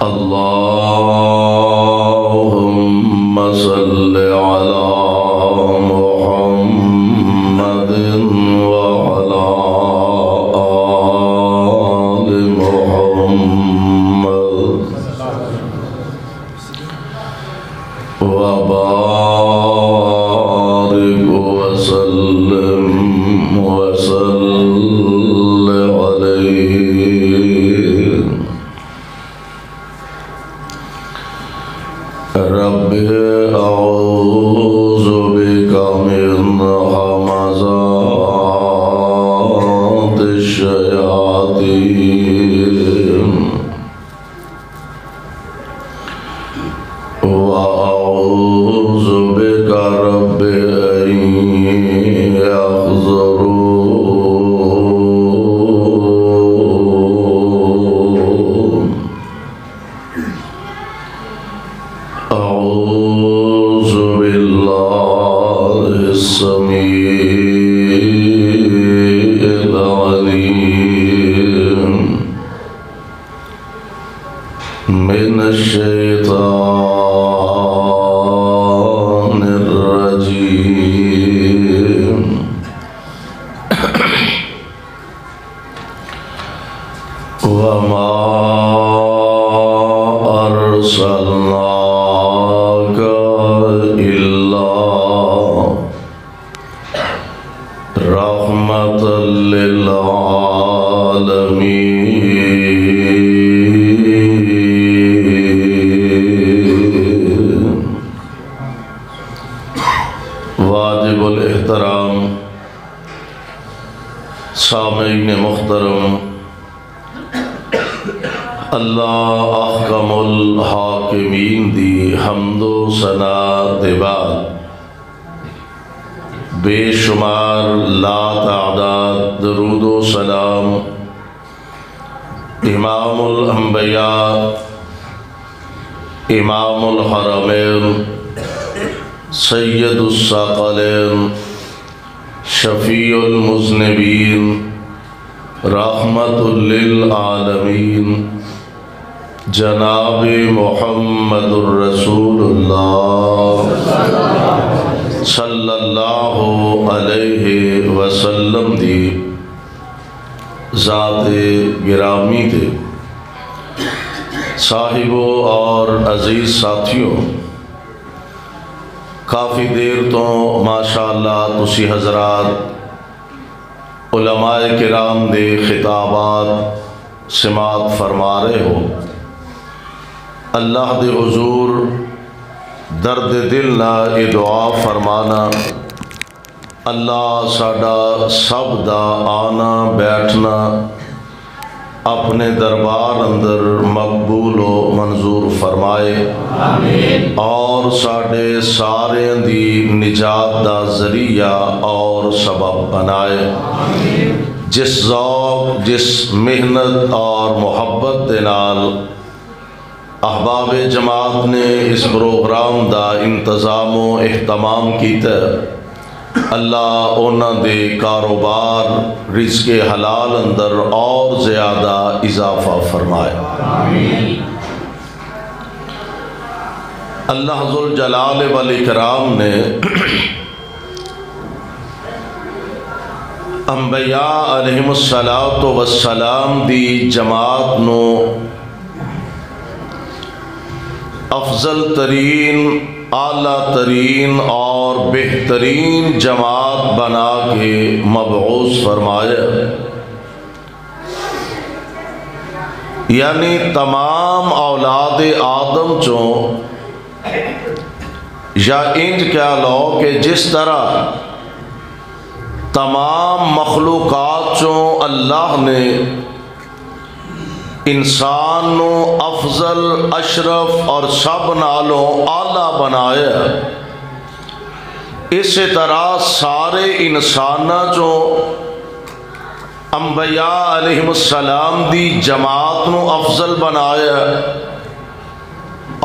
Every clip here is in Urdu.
اللهم صل على محمد وعلى آل محمد وبارك وسلم عليه. رب أعوذ بك من همزات الشياطين وأعوذ بك رب أن يحضرون. أعوذ بالله السميع العليم من الشيطان الرجيم. وما أرسلناك إلا رحمة للعالمين. واجب الاحترام سامعین محترم، اللہ احکم الحاکمین دی حمد و ثنا دے بعد بے شمار لا تعداد درود و سلام امام الانبیاء، امام الحرمین، سید الثقلین، شفیع المذنبین، رحمت للعالمین، جناب محمد الرسول اللہ صلی اللہ علیہ وسلم دی ذات گرامی دے صاحبوں اور عزیز ساتھیوں، کافی دیر تو ماشاءاللہ تسی حضرات علماء کرام دے خطابات سماعت فرما رہے ہو. اللہ دے حضور درد دل نہ یہ دعا فرمانا، اللہ ساڈا سب دا آنا بیٹھنا اپنے دربار اندر مقبول و منظور فرمائے، آمین. اور ساڈے سارے دی نجات دا ذریعہ اور سبب بنائے، آمین. جس ذوق، جس محنت اور محبت دے نال احباب جماعت نے اس پروگرام دا انتظام و اہتمام کیتا، اللہ اونا دے کاروبار رزق حلال اندر اور زیادہ اضافہ فرمائے، آمین. اللہ ذوالجلال والاکرام نے انبیاء علیہم السلام دی جماعت نو افضل ترین، اعلیٰ ترین اور بہترین جماعت بنا کے مبعوث فرمایا. یعنی تمام اولاد آدم چوں یا انج کیا لو کہ جس طرح تمام مخلوقات چوں اللہ نے انسان نو افضل، اشرف اور سب نالوں اعلیٰ بنایا، اسی طرح سارے انساناں چوں انبیاء علیہم السلام دی جماعت نو افضل بنایا،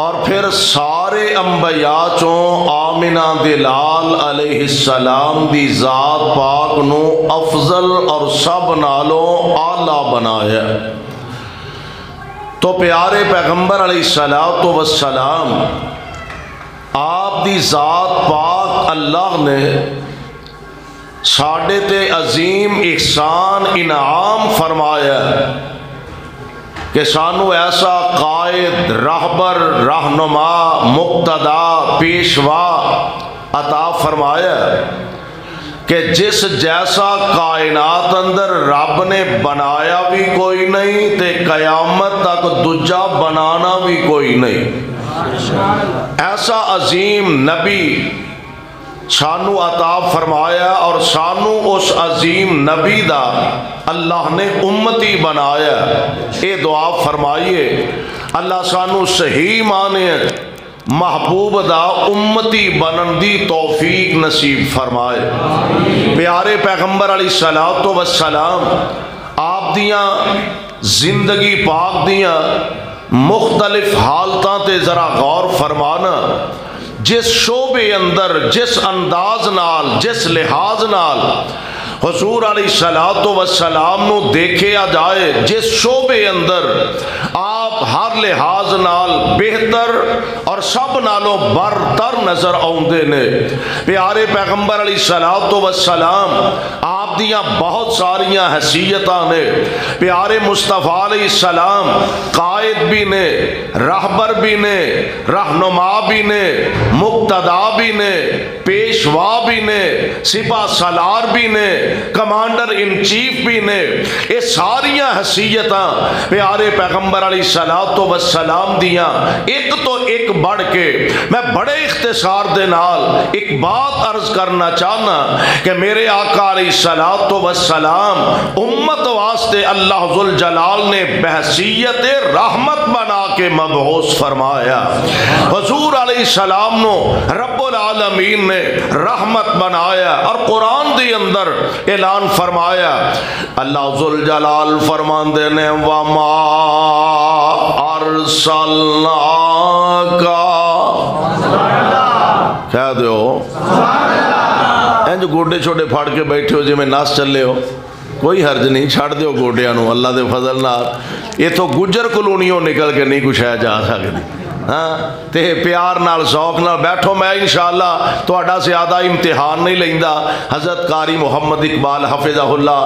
اور پھر سارے انبیاء چوں آمنہ دلال علیہ السلام دی ذات پاک نو افضل اور سب نالوں اعلیٰ بنایا. تو پیارے پیغمبر علیہ الصلوۃ والسلام آپ دی ذات پاک اللہ نے ساڈے تے عظیم احسان انعام فرمایا کہ سانو ایسا قائد، راہبر، رہنما، مقتدا، پیشوا عطا فرمایا کہ جس جیسا کائنات اندر رب نے بنایا بھی کوئی نہیں تے قیامت تک دجا بنانا بھی کوئی نہیں، ایسا عظیم نبی سانو عطا فرمایا، اور سانو اس عظیم نبی دا اللہ نے امتی بنایا۔ اے دعا فرمائیے اللہ سانو صحیح معنی محبوب دا امتی بنن دی توفیق نصیب فرمائے۔ پیارے پیغمبر علیہ الصلوۃ والسلام آپ دیاں زندگی پاک دیاں مختلف حالتاں تے ذرا غور فرمانا، جس شعبے اندر، جس انداز نال، جس لحاظ نال حضور علیہ الصلوۃ والسلام نو دیکھیا جائے، جس شعبے اندر آپ ہر لحاظ نال بہتر اور سب نالوں برتر نظر آؤندے نے۔ پیارے پیغمبر علیہ الصلوۃ والسلام آپ دیاں بہت ساریاں حیثیتاں نے۔ پیارے مصطفیٰ علیہ السلام قائد بھی نے، راہبر بھی نے، رہنما بھی نے، مقتدا بھی نے، پیشوا بھی نے، سپہ سالار بھی نے، کمانڈر ان چیف بھی نے۔ یہ ساریاں حیثیتاں پیارے پیغمبر علیہ الصلوۃ والسلام دیاں ایک تو ایک بڑھ کے، میں بڑے اختصار دے نال ایک بات عرض کرنا چاہنا کہ میرے آقا علیہ الصلوۃ والسلام امت واسطے اللہ ذوالجلال نے بحیثیت رحمت بنا کے مبعوث فرمایا۔ حضور علیہ السلام نو رب العالمین نے رحمت بنایا، اور قرآن دی اندر اعلان فرمایا، اللہ ذوالجلال فرماندے نے وَمَا أَرْسَلْنَاكَ، کہہ دیو جو گوڈے چھوٹے پھاڑ کے بیٹھے ہو جی میں ناس چلے ہو، کوئی حرج نہیں، چھاڑ دیو گوڈیاں نو اللہ دے فضل نال، یہ تو گجر کلونیوں نکل کے نہیں کچھ ہے جا سکتی۔ ہاں تے پیار نال ذوق نال بیٹھو، میں انشاءاللہ تہاڈا زیادہ امتحان نہیں لیندا۔ حضرت قاری محمد اقبال حفظہ اللہ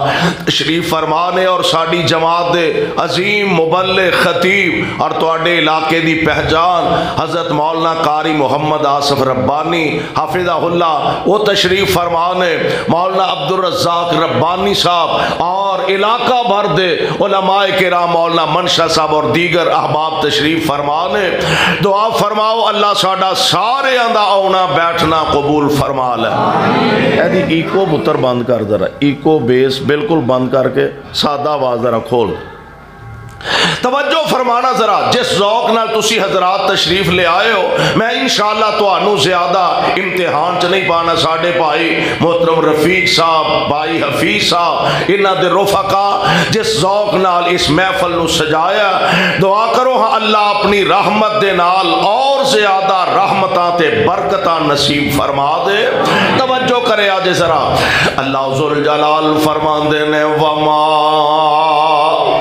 تشریف فرما نے، اور ساڈی جماعت دے عظیم مبلغ خطیب اور تہاڈے علاقے دی پہچان حضرت مولانا قاری محمد آصف ربانی حفظہ اللہ وہ تشریف فرما نے، مولانا عبدالرزاق ربانی صاحب اور علاقہ بھر دے علماء کرام، مولانا منشا صاحب اور دیگر احباب تشریف فرما نے۔ دعا فرماؤ اللہ ساڈا سارے آندا آنا بیٹھنا قبول فرما لے۔ ایدی ایکو بتر بند کر ذرا، ایکو بیس بالکل بند کر کے سادہ آواز ذرا کھول۔ توجہ فرمانا ذرا، جس ذوق نال تسی حضرات تشریف لے آئے ہو، میں انشاءاللہ تانوں زیادہ امتحان چ نہیں پانا۔ ساڈے بھائی محترم رفیق صاحب، بھائی حفیظ صاحب، انہاں دے رفقا جس ذوق نال اس محفل نو سجایا، دعا کرو ہاں اللہ اپنی رحمت دے نال اور زیادہ رحمتاں تے برکتاں نصیب فرما دے۔ توجہ کرے آج ذرا، اللہ ذوالجلال فرماندے نے وما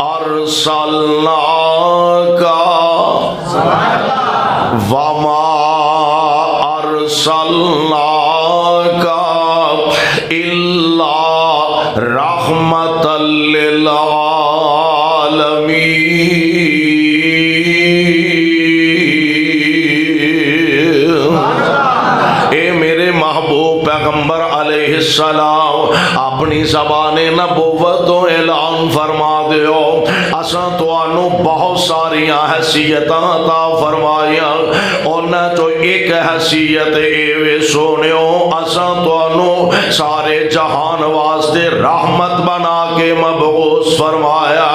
ارسلناک وما ارسلناک الا رحمت للعالمین۔ اے میرے محبوب پیغمبر علیہ السلام اپنی زبان نبوت تو اعلان فرما دیو، اساں تانوں بہت ساریاں حیثیتاں عطا فرمائیاں، انہاں تو ایک حیثیت اے سونیو اساں تانوں سارے جہان واسطے رحمت بنا کے مبعوث فرمایا۔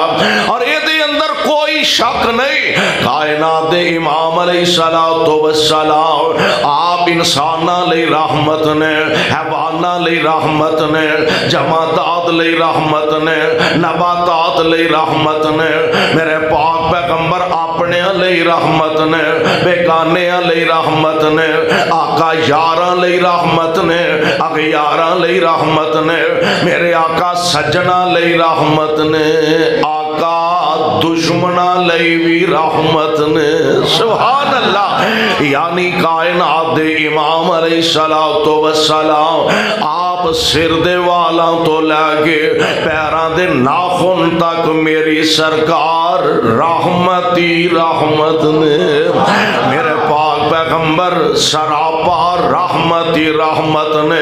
اور اے دے اندر کوئی شک نہیں، کائنات دے امام علیہ الصلوۃ والسلام آپ انساناں لئی رحمت نے، حیواناں لئی رحمت نے، جمادات لئی رحمت نے، نباتات لئی رحمت نے، میرے پاک پیغمبر اپنے لئی رحمت نے، بیگانے لئی رحمت نے، آقا یاراں لئی رحمت نے، اغیاراں لئی رحمت نے، میرے آقا سجنا لئی رحمت نے، آقا دشمنا لئی بھی رحمت نے. سبحان اللہ. یعنی کائنات دے امام علیہ السلام آپ سر دے والاں تو لے کے پیراں دے ناخن تک میری سرکار رحمتی رحمت نے. میرے پاک پیغمبر سراپا رحمتی رحمت نے.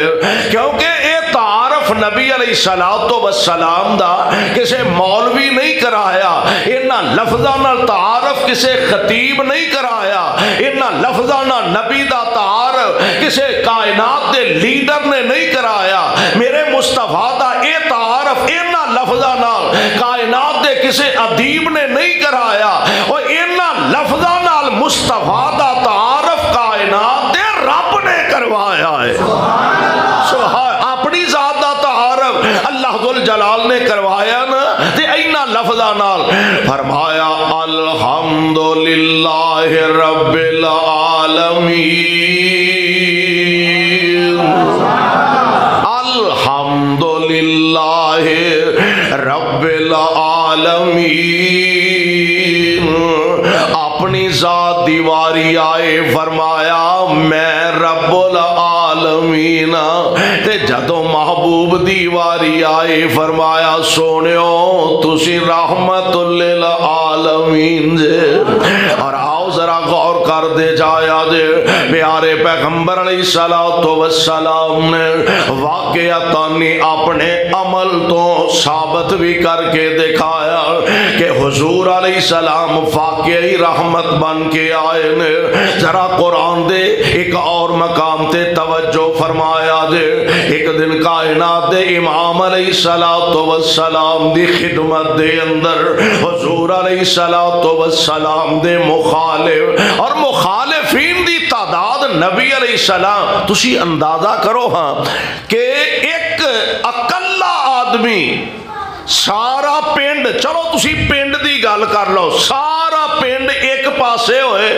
کیونکہ اے تعارف نبی علیہ السلام دا کسے مولوی نہیں کرایا, انہاں لفظاں نال تعارف کسے خطیب نہیں کرایا, انہاں لفظاں نال نبی دا تعارف کسے کائنات دے لیڈر نے نہیں کرایا. میرے مصطفیٰ دا اے تعارف انہاں لفظاں نال کائنات دے کسے ادیب نے نہیں کرایا, اور انہاں لفظاں نال مصطفیٰ دا تعارف کائنات دے رب نے کروایا ہے. اپنی ذات دا تعارف اللہ ذل جلال نے کروایا نا, تے اینا لفظاں نال فرمایا الحمدللہ رب العالمین. الحمدللہ رب العالمین. اپنی ذات دیواری آئے فرمایا میں رب العالمین. تے جدو محبوب دیواری آئے فرمایا سونیو تسی رحمت للعالمین جے. اور آؤ ذرا غور کر دے جایا جے پیارے پیغمبر علیہ السلام نے واقعتاً اپنے عمل تو ثابت بھی کر کے دکھایا کہ حضور علیہ السلام واقعی رحمت بن کے آئے نے. ذرا قرآن دے ایک اور مقام تے توجہ فرمایا جے. ایک دن کائنات دے امام علیہ السلام دی خدمت دے اندر حضور علیہ السلام دے مخالف اور مخالفین دی تعداد نبی علیہ السلام تسی اندازہ کرو ہاں کہ ایک اکلا آدمی سارا پنڈ, چلو تسی پنڈ دی گل کر لو, سارا پنڈ ایک پاسے ہوئے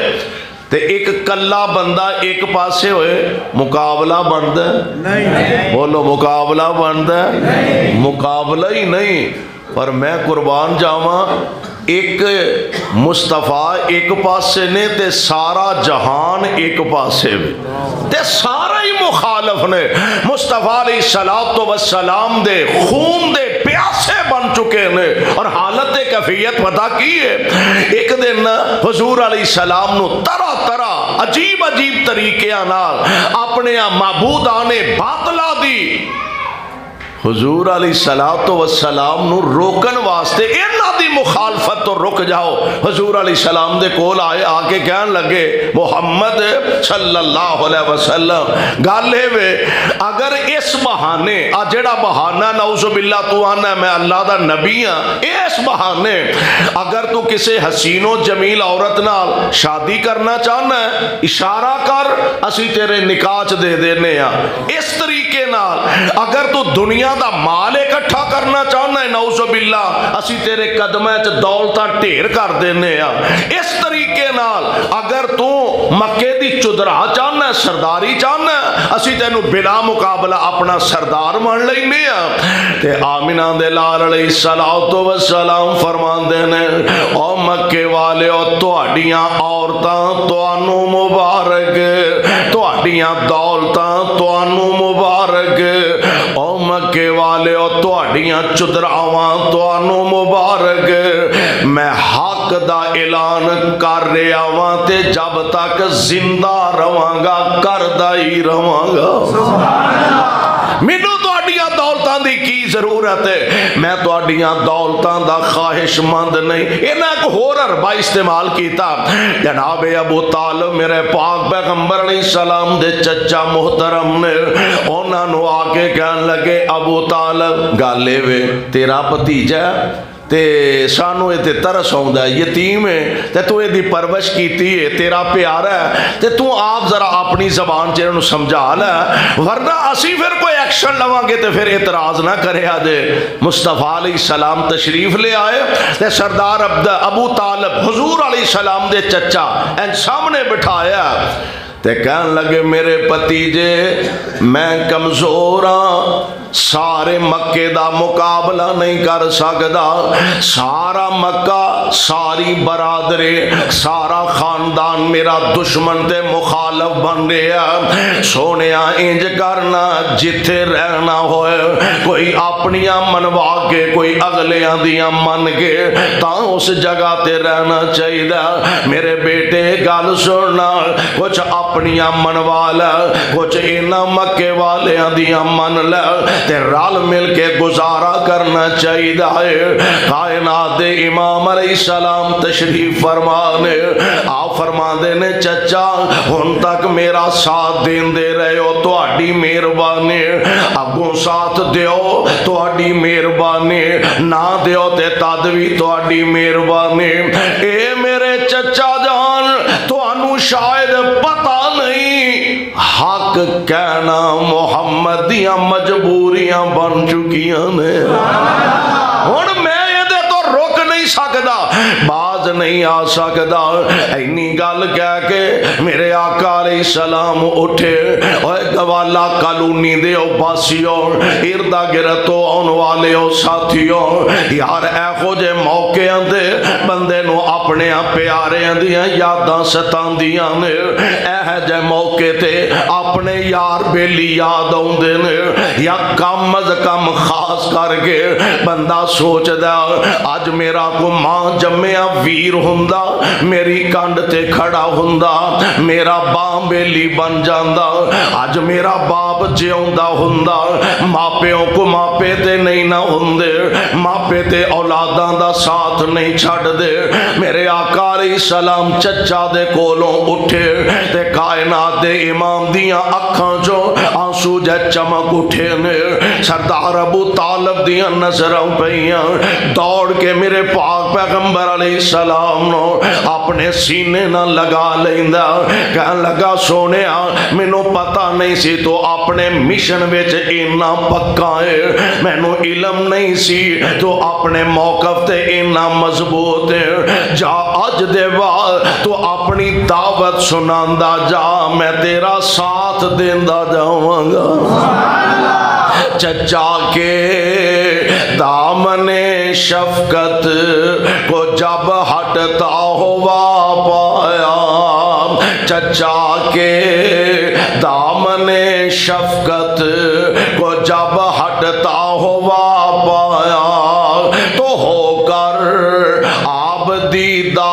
تے ایک کلا بندہ ایک پاسے ہوئے, مقابلہ بنتا ہے؟ بولو مقابلہ بنتا ہے؟ مقابلہ ہی نہیں. پر میں قربان جاواں ایک مصطفیٰ ایک پاسے نے تے سارا جہان ایک پاسے بھی تے سارا ہی مخالف نے. مصطفیٰ علیہ السلام دے خون دے پیاسے بن چکے نے. اور حالت کیفیت پتہ کی ہے, ایک دن حضور علیہ السلام نو طرح طرح عجیب عجیب طریقے نال اپنے معبودان باطلا دی حضور علیہ السلام نو روکن واسطے انہاں دی مخالفت تو رک جاؤ. حضور علیہ السلام دے کول آئے, آ کے کہن لگے محمد صلی اللہ علیہ وسلم گل ہے اگر اس بہانے آ جڑا بہانہ نعوذ باللہ تو آنا میں اللہ دا نبی ہاں, اس بہانے اگر تو کسی حسین و جمیل عورت نال شادی کرنا چاہنا ہے اشارہ کر اسی تیرے نکاح دے دینے ہاں. اس طریقے نال اگر تو دنیا دا مال اکٹھا کرنا چاہنا ہے نعوذ باللہ اسی تیرے قدمیں دولتاں ڈھیر کر دینے ہاں. اس طریقے نال اگر تو مکے دی چدرا چاہنا ہے سرداری چاہنا ہے اسی تینو بلا مقابلہ اپنا سردار مان لینے ہاں. تے آمنہ دے لال علیہ السلام فرماندے نے او مکے والے او تہاڈیاں عورتاں تانوں مبارک, تہاڈیاں دولتاں تانوں مبارک, او مکے والے او تہاڈیاں چدراواں تانوں مبارک. میں حق دا اعلان کر رہا واں تے جب تک زندہ رواں گا کردا ہی رواں گا. مینوں تہاڈیاں دولتاں دی کی ضرورت ہے, میں تہاڈیاں دولتاں دا خواہش مند نہیں. انہاں ایک ہور حربہ استعمال کیتا. جناب ابو طالب میرے پاک پیغمبر علیہ السلام دے چچا محترم نے انہاں نو آ کے کہن لگے ابو طالب گل اے تیرا بھتیجا تے سانو تے ترس آؤندا ہے, یتیم ہے تے تو دی پرورش کیتی ہے, تیرا پیارا ہے تے تو آپ ذرا اپنی زبان چ انہوں سمجھا لے, ورنہ اسی پھر کوئی ایکشن لواں گے تے پھر اعتراض نہ کرے آجے. مصطفیٰ علیہ السلام تشریف لے آئے تے سردار ابو طالب حضور علیہ السلام دے چچا ان سامنے بٹھایا تے کہن لگے میرے بھتیجے میں کمزور ہاں سارے مکے دا مقابلہ نہیں کر سکدا. سارا مکہ، ساری برادری، سارا خاندان میرا دشمن تے مخالف بن رہا. سونیا انج کرنا جتھے رہنا ہوئے کوئی اپنیاں منوا کے کوئی اگلیاں دیاں من کے تاں اس جگہ تے رہنا چاہیے. میرے بیٹے گل سننا، کچھ اپنیاں منوا لے، کچھ انہاں مکے والیاں دیاں من لے تے رل مل کے گزارا کرنا چاہیے. کائنات دے امام علیہ السلام تشریف فرمانے آپ فرما دے نے چچا ہن تک میرا ساتھ دین دے رہے ہو، تہاڈی مہربانی، اگوں ساتھ دیو تہاڈی مہربانی، نہ دیو تے تد وی تہاڈی مہربانی. اے میرے چچا جان تانوں شاید پتہ نہیں حق کہنا محمد دیاں مجبوریاں بن چکیاں نے. ہن میں رک نہیں سکدا، باز نہیں آ سکدا. اینی گل کہہ کے میرے آقا علیہ السلام اٹھے. اوے گوالا کالونی دے او باسیوں، اردا گرد آن والے او ساتھیوں، یار ایہو جے موقعاں دے بندے نو اپنے پیاریاں دیاں یاداں ستاندیاں نے. ایہ جے موقع تے اپنے یار بیلی یاد آوندے نے، یا کم از کم خاص کر کے بندہ سوچ دا اج میرا کو ماں جمعہ ویر ہوندا میری کنڈ تے کھڑا ہوندا، میرا باں بیلی بن جاندا. اج میرا باپ جیوندا ہوندا، ماپیوں کو ماپے تے نہیں نہ ہوندے، ماپے تے اولاداں دا ساتھ نہیں چھڑ دے. میرے آقا علیہ السلام چچا دے کولوں اٹھے تے کائنات دے امام دیاں اکھاں چوں آنسو جے چمک اٹھے نے. سردار ابو طالب دیاں نظراں پئیاں، دوڑ کے میرے پاک پیغمبر علیہ السلام نو اپنے سینے نہ لگا لیندا. کہن لگا سونیا مینوں پتہ نہیں سی تو اپنے مشن وچ اینا پکا ہے، مینوں علم نہیں سی تو اپنے موقف تے اینا مضبوط ہے. جا اج دے بعد تو اپنی دعوت سناندا جا، میں تیرا ساتھ دیندا جاواں گا. چچا کے دامن شفقت کو جب ہٹتا ہوا پایا، چچا کے دامن شفقت کو جب ہٹتا ہوا پایا تو ہو کر آب دیدہ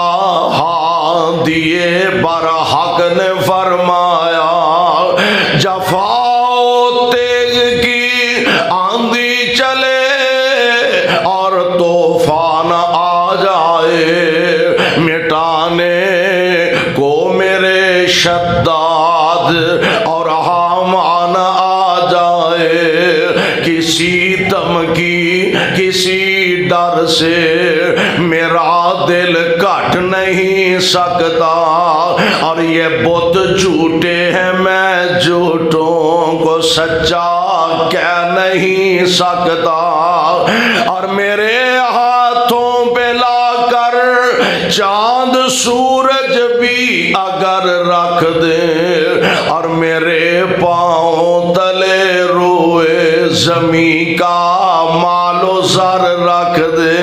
ہاں دیے برحق نے فرمایا. جفا تیغ کی آندھی چلے اور طوفان آ جائے، مٹانے کو میرے شداد اور حامان آ جائے، کسی دھمکی کسی ڈر سے میرا دل کٹ نہیں سکتا. اور یہ بت جھوٹے ہیں، میں جھوٹوں کو سچا کہہ نہیں سکتا. اور میرے ہاتھوں پہ لا کر چاند سورج بھی اگر رکھ دے اور میرے پاؤں تلے روئے زمین کا مال و زر رکھ دے.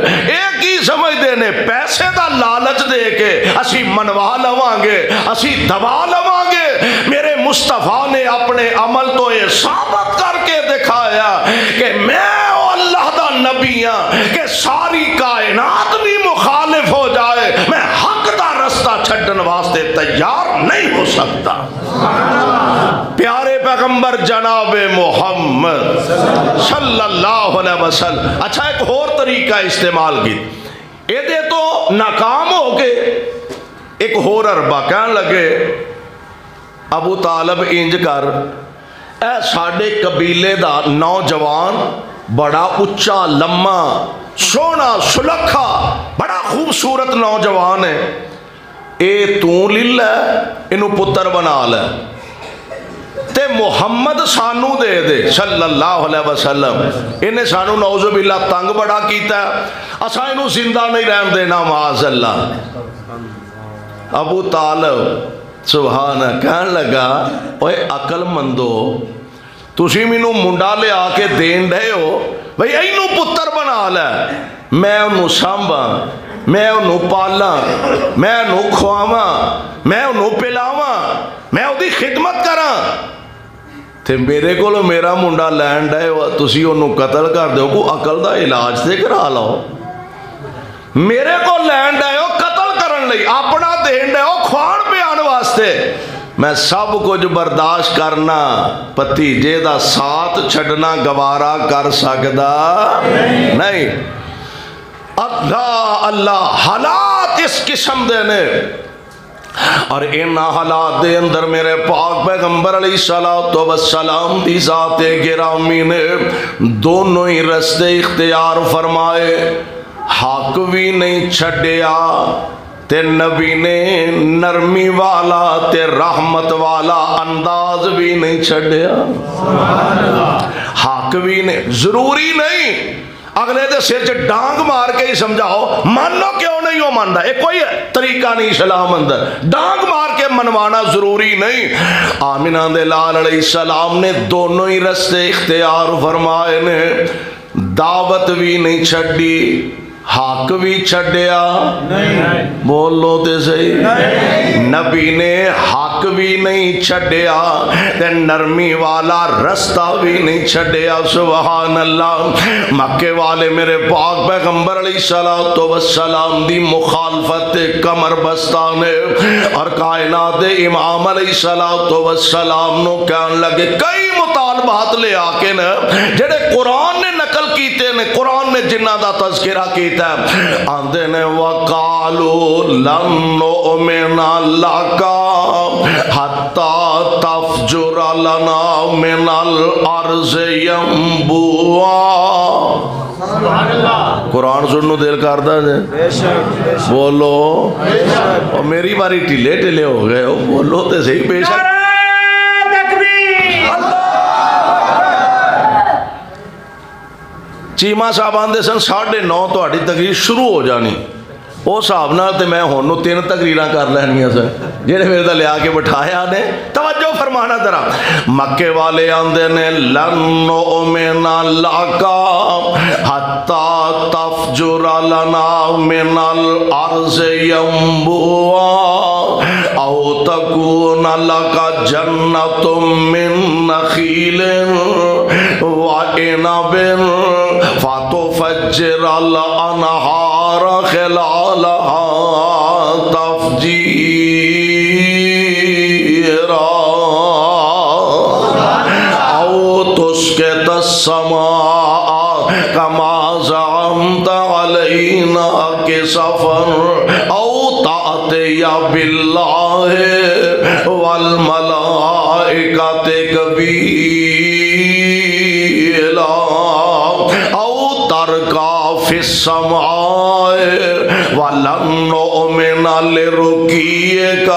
ایک ہی سمجھتے نے پیسے دا لالچ دے کے اسی منوا لواں گے، اسی دبا لواں گے. میرے مصطفیٰ نے اپنے عمل تو یہ ثابت کر کے دکھایا کہ میں اللہ دا نبی ہاں کہ ساری کائنات بھی مخالف ہو جائے میں حق دا رستہ چھڈن واسطے تیار نہیں ہو سکتا. پیارے پیغمبر جناب محمد صلی اللہ علیہ وسلم اچھا ایک اور طریقہ استعمال کی، یہ دے تو ناکام ہو کے ایک اور اربا کہنے لگے ابو طالب انج کر، اے ساڑھے قبیلے دا نوجوان بڑا اچھا لمحہ سونا سلکھا بڑا خوبصورت نوجوان ہے، اے تو للہ انہوں پتر بنا لے تے محمد سانو دے دے صلی اللہ علیہ وسلم. انہیں سانو نعوذ باللہ تنگ بڑا کیتا ہے، اسا انہوں زندہ نہیں رہن دینا معاذ اللہ. ابو طالب سبحانہ کہنے لگا اوے عقل مندو تسی مینوں منڈا لیا کے دین رہے ہو بھئی اینو پتر بنا لے، میں انہوں سامباں، میں انہوں پالاں، میں انہوں کھواواں، میں انہوں پلاواں، میں اودی خدمت کراں، تے میرے کو میرا منڈا لینڈ ہے تسی انہوں قتل کر دو، کو عقل دا علاج تے کرا لو، میرے کو لینڈ ہے قتل کرن لئی، اپنا دین ہے کھوان پیان واسطے، میں سب کچھ برداشت کرنا، پتیجے دا ساتھ چھڑنا گوارا کر سکدا نہیں۔ اللہ اللہ حالات اس قسم دے نے، اور ان حالات دے اندر میرے پاک پیغمبر علیہ السلام دی ذات گرامی نے دونوں ہی رستے اختیار فرمائے، حق بھی نہیں چھڑیا تے نبی نے نرمی والا تے رحمت والا انداز بھی نہیں چھڑیا، حق بھی نہیں، ضروری نہیں اگلے دے سر چ ڈانگ مار کے ہی سمجھاؤ، مان لو کیوں نہیں ہو ماندا، یہ کوئی طریقہ نہیں اسلام اندر، ڈانگ مار کے منوانا ضروری نہیں۔ آمنہ دے لال علیہ السلام نے دونوں ہی رستے اختیار فرمائے نے، دعوت بھی نہیں چھڑی، حق بھی چھڑیا، بولو تے صحیح، نبی نے حق بھی نہیں چھڑیا تے نرمی والا رستہ بھی نہیں چھڑیا، سبحان اللہ۔ مکے والے میرے پاک پیغمبر علیہ السلام دی مخالفت کمر بستانے اور کائنات امام علیہ السلام نو کہن لگے کئی مطالبات لے آکے نا جڑے قرآن نے نقل کیتے نے، قرآن نے جنہ دا تذکرہ کیتا ہے، آندے نے وَقَالُوا لَن نُؤْمِنَ لَكَ حَتَّى تَفْجُرَ لَنَا مِنَ الْأَرْضِ يَنبُوعًا۔ قرآن سنو دل کردہ جائے، بولو، اور میری باری ٹھلے ٹھلے ہو گئے ہو، بولو تے صحیح بے شک۔ چیمہ صاحب آندے سن 9:30 تو آڑی تقریر شروع ہو جانی، او صاحب نہ تے میں ہونو 3 تقریرہ کر لینیاں سن، جنہیں میرے دا لیا کے بٹھایا نے، توجہ فرمانا ذرا، مکے والے آندے نے لن نؤمن لک حتی تفجر لنا من الارض ينبوعا او تکون لک جنت من نخیل وعنب فتفجر الانہار خلالها تفجیرا او تسقط السماء کما زعمت علینا کسفا او تأتی باللہ والملائکۃ قبیلا او ترکا فی السماء وَلَن نُؤْمِنَ لِرُقِيِّكَ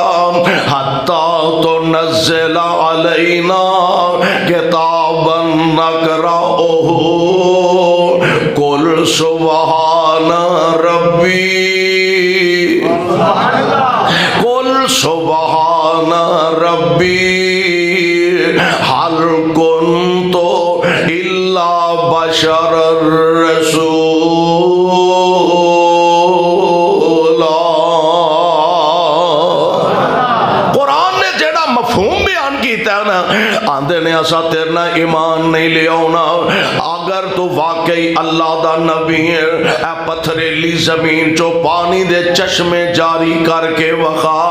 حَتَّى تُنَزِّلَ عَلَيْنَا كِتَابًا نَقْرَؤُهُ قُلْ سُبْحَانَ رَبِّي قُلْ سُبْحَانَ رَبِّي هَلْ كُنْتُ إِلَّا بَشَرًا رَسُولًا۔ قرآن نے جیڑا مفہوم بیان کیتا ہے نا، آندے نے اسا تیرنا ایمان نہیں لے آنا، اگر تو واقعی اللہ دا نبی ہے، اے پتھریلی زمین چو پانی دے چشمے جاری کر کے وخا،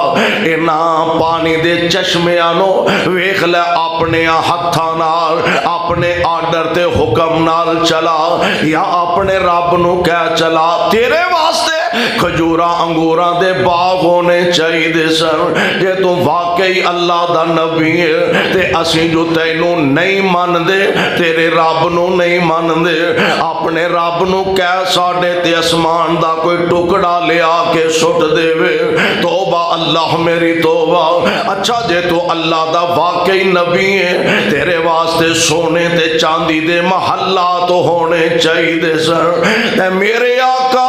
اینا پانی دے چشمے آنو ویخ لے اپنے ہتھاں نال اپنے آرڈر تے حکم نال چلا، یا اپنے رب نو کہہ چلا تیرے واسطے کھجورا انگوراں دے باغ ہونے چاہی دے سن، جے تو واقعی اللہ دا نبی ہے تے اسی جو تینوں نہیں مان دے، تیرے رب نو نہیں مان دے، اپنے رب نو کہہ ساڑے تے اسمان دا کوئی ٹکڑا لے آکے سٹ دے وے، توبہ اللہ میری توبہ۔ اچھا جے تو اللہ دا واقعی نبی ہے، تیرے واسطے سونے تے چاندی دے محلات ہونے چاہی دے سن، تے میرے آقا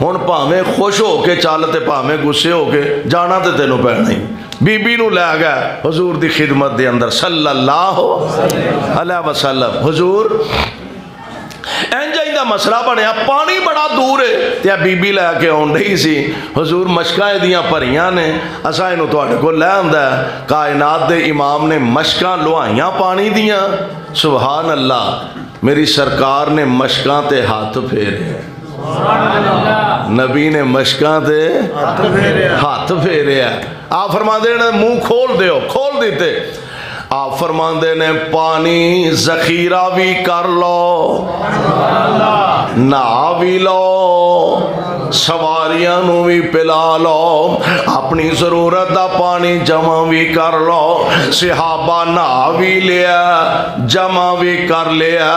ہن بھاویں خوش ہو کے چل تے بھاویں غصے ہو کے جانا تے تینوں پینا ہی بی بی نو لے گیا حضور دی خدمت دے اندر صلی اللہ علیہ وسلم حضور اینجا مسئلہ بنیا پانی بڑا دور ہے تے بی بی لے کے آن رہی سی حضور مشکاں دیاں بھریاں نے اساں اینو تواڈے کول لے آندا ہے کائنات دے امام نے مشکاں لوہائیاں پانی دیاں سبحان اللہ میری سرکار نے مشکاں تے ہاتھ پھیرے نبی نے مشکاں تے ہاتھ پھیرے آپ فرماندے نے منہ کھول دیو کھول دیتے آپ فرماندے نے پانی ذخیرہ بھی کر لو نہا بھی لو سواریاں نو بھی پلا لو اپنی ضرورت دا پانی جمع بھی کر لو صحابہ نہا بھی لیا جمع بھی کر لیا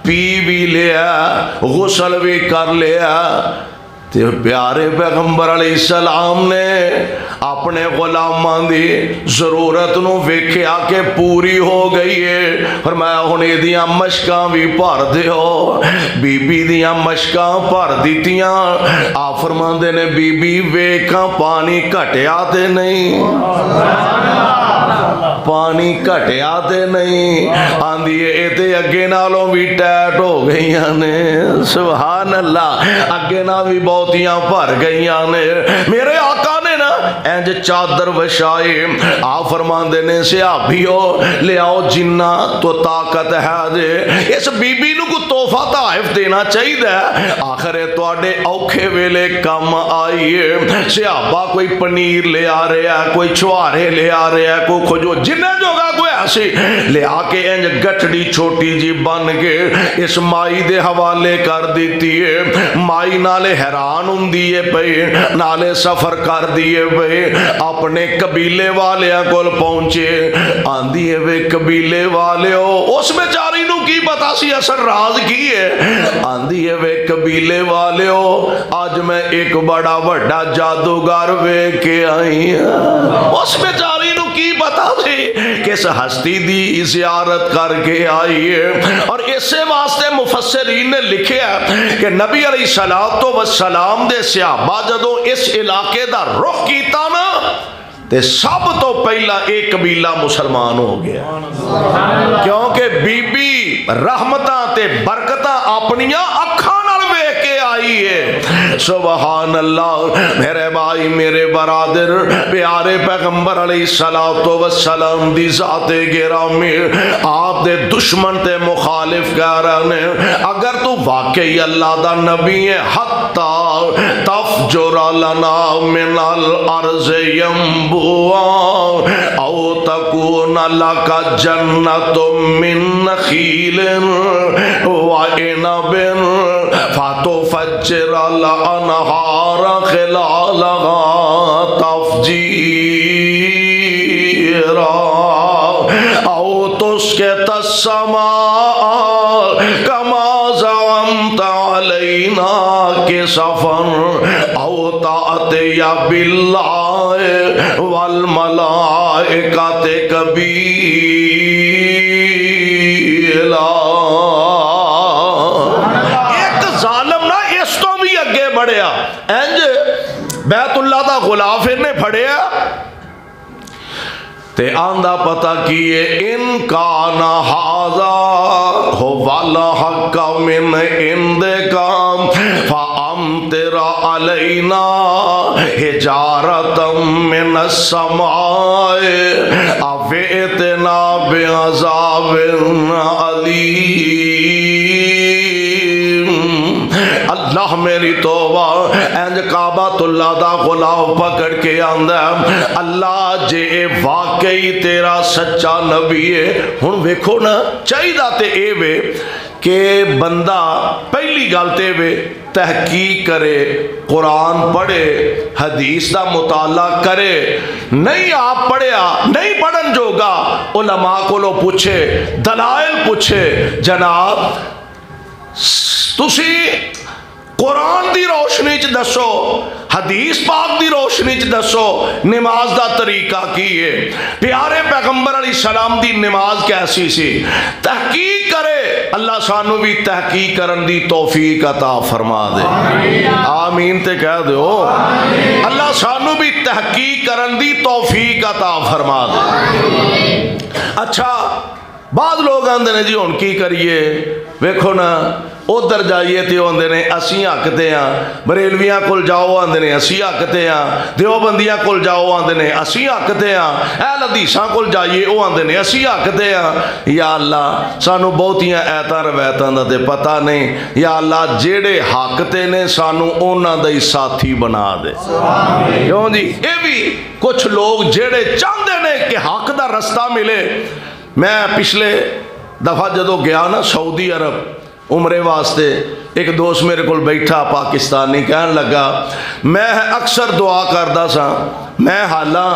پی بھی لیا غسل بھی کر لیا تے پیارے پیغمبر علیہ السلام نے اپنے غلاماں دی ضرورت نو ویکھیا کہ پوری ہو گئی ہے فرمایا ہن ایدیاں مشکاں بھی بھر دیو بی بی دیاں مشکاں بھر دتیاں آپ فرماندے نے بی بی ویکھاں پانی گھٹیا تے نہیں پانی گھٹیا تے نہیں آندی اے تے اگے نالوں بھی ٹیٹ ہو گئیاں نے سبحان اللہ اگے نال بھی بہتیاں بھر گئیاں نے میرے آقا نے نا اینج چادر وچھائے آپ فرماندے نے صحابیو لے آؤ جنہ تو طاقت ہے دے اس بی بی نو کو تحفہ تحائف دینا چاہیے آخر تواڈے اوکھے ویلے کم آئیے صحابہ کوئی پنیر لے آ رہا ہے کوئی چھوارے لے آ رہا ہے کوئی کھجو جنہ جوگا کوئی ایسی لے آ کے انج گٹھڑی چھوٹی جی بن کے اس مائی دے حوالے کر دیتی ہے مائی نالے حیران ہوں دیئے پہ نالے سفر کر دیئے پہ اپنے قبیلے والیاں کول پہنچے آن دیئے وے قبیلے والے ہو اس میں چاری نو کی پتا سی اثر راز کی ہے آن دیئے وے قبیلے والے ہو آج میں ایک بڑا بڑا جادوگر وے کے آئی اس میں چاری نو کی پتا سی کس ہستی دی زیارت کر کے آئی ہے اور اسے واسطے مفسرین نے لکھے ہے کہ نبی علیہ السلام دے صحابہ جدو اس علاقے دا رخ کیتا نا تے سب تو پہلا ایک قبیلہ مسلمان ہو گیا کیونکہ بی بی رحمتاں تے برکتاں اپنیاں اکھاں نال ویکھ کے آئی ہے سبحان اللہ میرے بھائی میرے برادر پیارے پیغمبر علیہ السلام دی ذات گرامی آپ دے دشمن تے مخالف کہہ رہے ہیں اگر تو واقعی اللہ دا نبی ہے حتی تفجر لنا من الارض او تکون لکا جنت من نخیل وعنب فتفجر الانہار خلالها تفجیرا او تسقط السماء کما زعمت علینا کسفا او تأتی باللہ والملائکۃ قبیلا ایک ظالم نہ اس تو بھی اگے بڑھیا انج بیت اللہ دا غلاف نے پھڑیا تے آندہ پتہ کیے ان کانا ہاذا هو الحق من عندک فامطر علینا حجارة من السماء او ائتنا بعذاب علیم اللہ میری توبہ اینج کعبۃ اللہ دا غلاف پکڑ کے آندہ اللہ جے واقعی تیرا سچا نبی ہے ہن ویکھو نا چاہیے تے اے وے کہ بندہ پہلی گالتے وے تحقیق کرے قرآن پڑھے حدیث دا مطالعہ کرے نہیں آپ پڑھیا نہیں پڑھن جوگا علماء کو لو پوچھے دلائل پوچھے جناب تسی قرآن دی روشنی چ دسو حدیث پاک دی روشنی چ دسو نماز دا طریقہ کی ہے پیارے پیغمبر علیہ السلام دی نماز کیسی سی تحقیق کرے اللہ سانو بھی تحقیق کرن دی توفیق عطا فرما دے. آمین تے کہہ دیو. اللہ سانو بھی تحقیق کرن دی توفیق عطا فرما دے. اچھا بعض لوگ آندے نے جی ہن کی کریے، ویکھو نا ادھر جائیے تو آدھے نے اسی حقتے ہاں، بریلویاں کول جاؤ آدھے نے اسی حقتے ہاں، دیوبندیاں کول جاؤ آدھے نے اسی حقتے ہاں، اہل حدیثاں کول جائیے وہ آدھے نے اسی حقتے ہاں. یا اللہ سانو بہتیاں ایتاں روایتاں دا تے پتہ نہیں. یا اللہ جیڑے حقتے نے سانو انہاں دا ہی ساتھی بنا دے. کیوں جی اے بھی کچھ لوگ جیڑے چاہتے نے کہ حق دا رستہ ملے. میں پچھلے دفعہ جدو گیا نا سعودی عرب عمرے واسطے، ایک دوست میرے کو بیٹھا پاکستانی کہنے لگا میں اکثر دعا کردہ سا، میں حالاں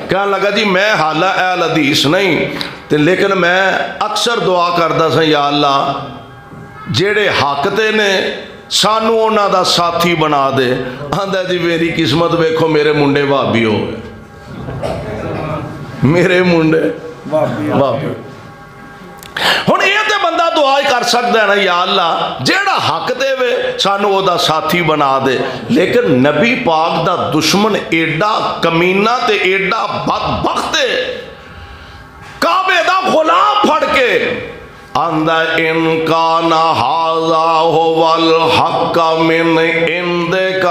کہنے لگا جی میں حالاں اہل حدیث نہیں تے لیکن میں اکثر دعا کردہ سا یا اللہ جیڑے حقتے نے سانو انہاں دا ساتھی بنا دے. آندا جی میری قسمت ویکھو میرے منڈے بھابی ہو گئے، میرے منڈے بھابی. ہن یہ تے بندہ دعا ہی کر سکتا ہے نا یا اللہ جیڑا حق دے وے سانو او دا ساتھی بنا دے. لیکن نبی پاک دا دشمن ایڈا کمینہ تے ایڈا بدبخت ہے، کعبے دا غلام پھڑ کے آندہ ان کان ھذا ھو الحق من عندک.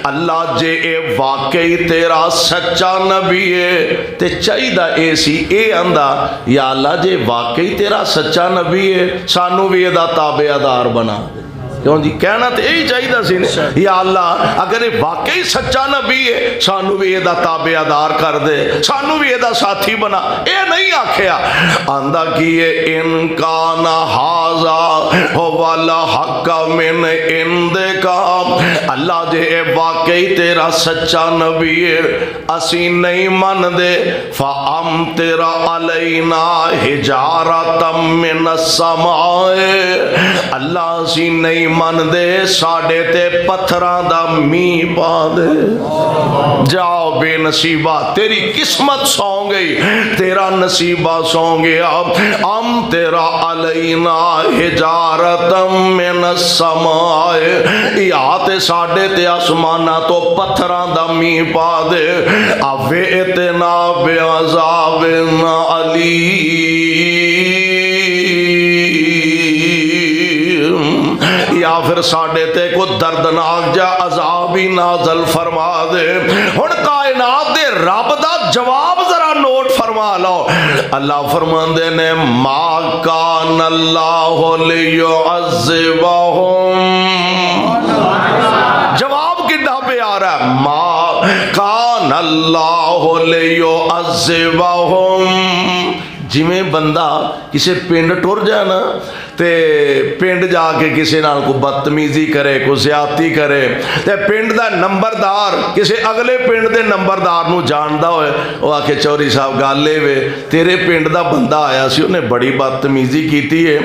اللہ جے اے واقعی تیرا سچا نبی ہے تے چاہیدہ اے سی اے آندہ یا اللہ جے واقعی تیرا سچا نبی ہے سانو بھی دا تابع دار بنا دے. کیوں جی کہنا تو یہی چاہیے سی یا اللہ اگر یہ واقعی سچا نبی ہے سانو بھی یہ تابع دار کر دے، سانو بھی یہ ساتھی بنا. یہ نہیں آکھیا آندہ کیے ان کان ھذا ھو الحق من عندک. اللہ جے اے واقعی تیرا سچا نبی ہے اسی نہیں من دے فامطر علینا حجارۃ من السماء. اللہ اسی نہیں من دے ساڑے تے پتھراں دا می پا دے. جاؤ بے نصیبہ تیری قسمت سو گئی، تیرا نصیبہ سو گیا. ام تیرا علینا حجارۃ من السماء. یا تے ساڑے تے آسمانہ تو پتھراں دا می پا دے. اویتنا بعذاب علیم. یا پھر ساڑے تے کو دردناک جا عذاب ہی نازل فرما دے. ہن کائنات دے رب دا جواب ذرا نوٹ فرما لو. اللہ فرماندے نے ما کان اللہ لیعذبہم. جواب کڈا پیارا ہے، ما کان اللہ لیعذبہم. جی میں بندہ کسی پنڈ ٹر جائے نا تے پنڈ جا کے کسی نال کو بدتمیزی کرے، کو زیادتی کرے تے پنڈ دا نمبردار کسی اگلے پنڈ دے نمبردار نو جاندا ہوئے وہ آکھے چوری صاحب گالے وے تیرے پنڈ دا بندہ آیا سی انہیں بڑی بدتمیزی کیتی ہے،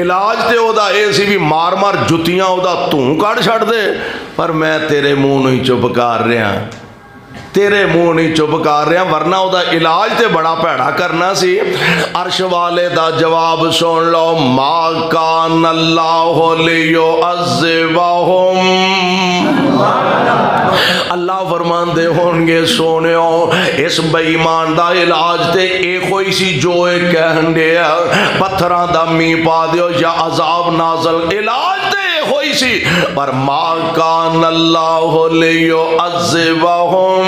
علاج تے او دا اے سی بھی مار مار جتیاں او دا توں کڑ چھڑ دے، پر میں تیرے منہ نہیں چپ کر رہا، تیرے منہ نہیں چپ کر رہا، ورنہ او دا علاج تے بڑا پیڑا کرنا سی. عرش والے دا جواب سن لو ما کان اللہ لیعذبہم. اللہ فرمان دے ہونگے سونیو اس بے ایمان دا علاج تے ایک ہوئی سی جو ایک کہن دیا پتھران دا می پا دیو یا عذاب نازل، علاج تے ایک ہوئی سی. پر ما کان اللہ لیعذبہم.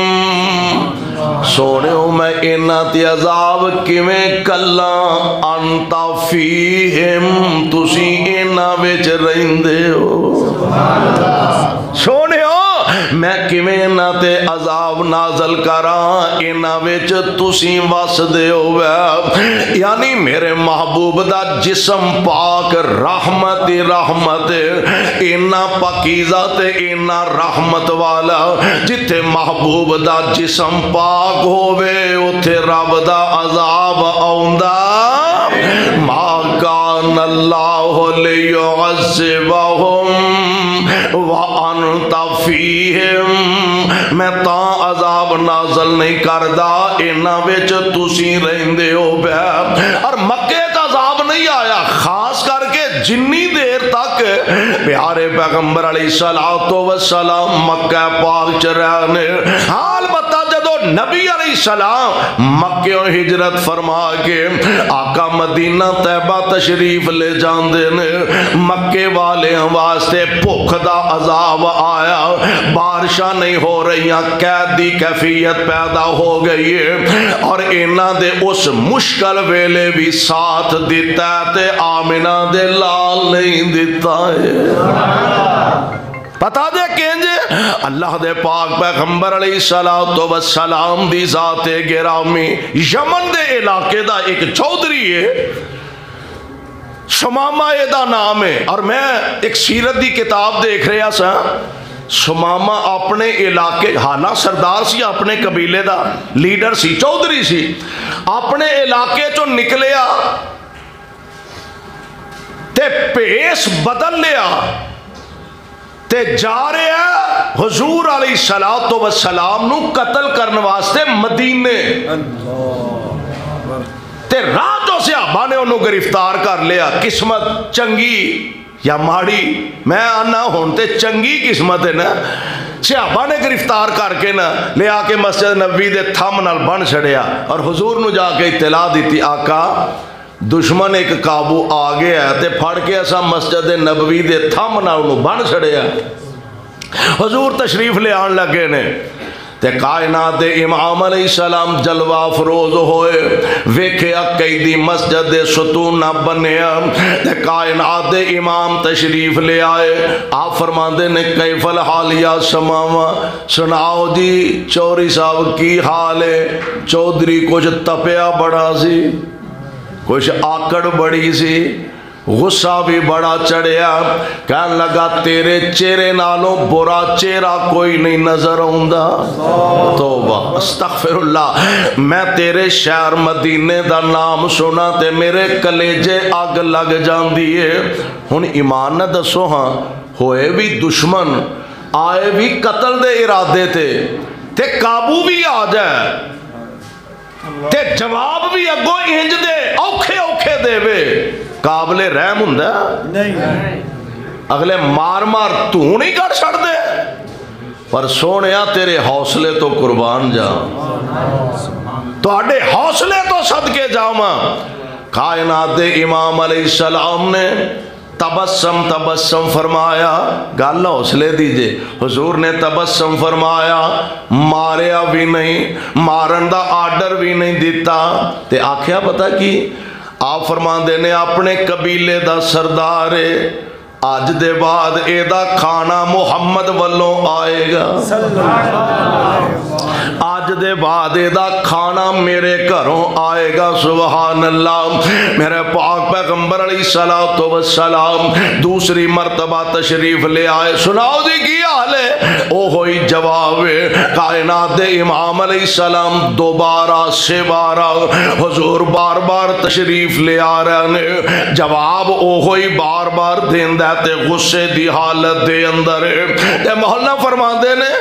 سونے ہوں میں انہاں تے عذاب کیویں کلاں انتا فیہم تسی انہاں وچ رہندے ہو. سونے ہو میں کیویں انہاں تے عذاب نازل کراں انہاں وچ تسی وسدے ہو. یعنی میرے محبوب دا جسم پاک رحمت رحمت اینا پاکیزہ تے اینا رحمت والا. جتھے محبوب دا جسم پاک ہووے اتھے رب دا عذاب آوندا. ما کان اللہ لیعذبہم وانت فیہم. میں تاں عذاب نازل نہیں کردا انہاں وچ تسی رہندے ہو. اور مکے کا عذاب نہیں نہیں آیا، خاص کر کے جنی دیر تک پیارے پیغمبر علیہ الصلوۃ والسلام مکہ پاک چ رہنے، البتہ جدو نبی علیہ السلام مکہ ہجرت فرما کے آقا مدینہ طیبہ تشریف لے جاندے نے، مکے والے واسطے بھوک دا عذاب آیا، بارشاں نہیں ہو رہی، قید دی کیفیت پیدا ہو گئی ہے، اور انہاں دے اس مشکل ویلے بھی ساتھ دیتا ہے تے آمنہ دے لال نہیں دیتا ہے۔ پتا دے کینجے اللہ دے پاک پیغمبر علیہ الصلوۃ والسلام دی ذات گرامی یمن دے علاقے دا ایک چودھری ہے، شمامہ دا نام ہے، اور میں ایک سیرت دی کتاب دیکھ رہا سا، شمامہ اپنے علاقے حالہ سردار سی، اپنے قبیلے دا لیڈر سی، چودھری سی، اپنے علاقے چو نکلیا تے پیس بدل لیا تے جا رہے ہیں حضور علیہ الصلوۃ والسلام نو قتل کرنے واسطے مدینے، تے راہ جو صحابہ نے انہوں گرفتار کر لیا۔ قسمت چنگی یا ماڑی، میں آنا ہونتے چنگی قسمت ہے نا، صحابہ نے گرفتار کر کے نا لے آ کے مسجد نبوی دے تھم نال بن چھڑیا، اور حضور نو جا کے اطلاع دیتی آقا دشمن ایک قابو آ گیا ہے تے پھڑ کے اسا مسجد نبوی دے تھم نال انہوں بن چھڑیا۔ حضور تشریف لے آن لگے نے تے کائنات دے امام علیہ السلام جلوہ افروز ہوئے، ویکھیا قیدی مسجد دے ستون نہ بنیا، تے کائنات دے امام تشریف لے آئے، آپ فرماندے نے کیف الحال یا سماوا، سناؤ جی چوری صاحب کی حال ہے؟ چودھری کچھ تپیا بڑا سی، کچھ آکڑ بڑی سی، غصہ بھی بڑا چڑھیا، کہنے لگا تیرے چہرے نالوں برا چہرہ کوئی نہیں نظر آؤندا، توبہ استغفر اللہ، میں تیرے شہر مدینے دا نام سنا تے میرے کلیجے اگ لگ جاندی ہے۔ ہن ایمان نہ دسو ہاں ہوئے بھی دشمن، آئے بھی قتل دے ارادے تے قابو بھی آ جائے تے جواب بھی اگو انج دے اوکھے اوکھے دے وے، قابل رحم ہوندا نہیں، اگلے مار مار تو نہیں کر چھڑ دے، پر سونیا تیرے حوصلے تو قربان جا، تو اڈے حوصلے تو صدقے جاواں۔ کائنات دے امام علیہ السلام نے تبسم فرمایا، گل حوصلے دیجئے، حضور نے تبسم فرمایا، ماریا بھی نہیں، مارن دا آرڈر بھی نہیں دیتا، تے آکھیا پتہ کی آپ فرماندے نے اپنے قبیلے دا سردار ہے، آج دے بعد اے دا کھانا محمد والوں آئے گا، آج دے بعد اے دا کھانا میرے گھروں آئے گا، سبحان اللہ۔ میرے پاک پیغمبر علیہ الصلوۃ والسلام دوسری مرتبہ تشریف لے آئے، سناؤ جی کی حال ہے؟ او ہوئی جواب کائنات دے امام علیہ السلام دوبارہ سے بارہ، حضور بار بار تشریف لے آ رہے نے، جواب او ہوئی بار بار دین تے غصے دی حالت دے اندر تے محلہ فرما دے نے،